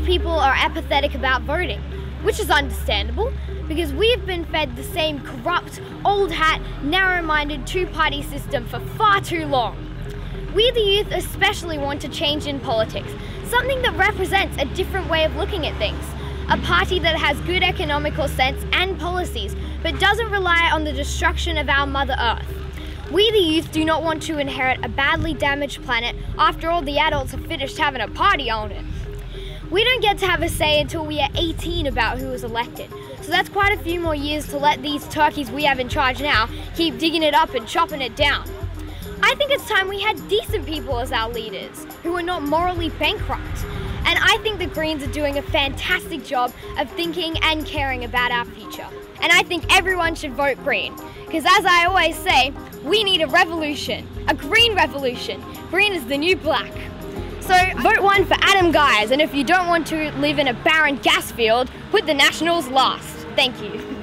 people are apathetic about voting, which is understandable because we've been fed the same corrupt, old hat, narrow-minded two-party system for far too long. We the youth especially want to change in politics, something that represents a different way of looking at things. A party that has good economical sense and policies, but doesn't rely on the destruction of our Mother Earth. We the youth do not want to inherit a badly damaged planet after all the adults have finished having a party on it. We don't get to have a say until we are 18 about who is elected, so that's quite a few more years to let these turkeys we have in charge now keep digging it up and chopping it down. I think it's time we had decent people as our leaders, who are not morally bankrupt. And I think the Greens are doing a fantastic job of thinking and caring about our future. And I think everyone should vote Green, because as I always say, we need a revolution, a green revolution. Green is the new black. So vote 1 for Adam Geyers, and if you don't want to live in a barren gas field, put the Nationals last. Thank you.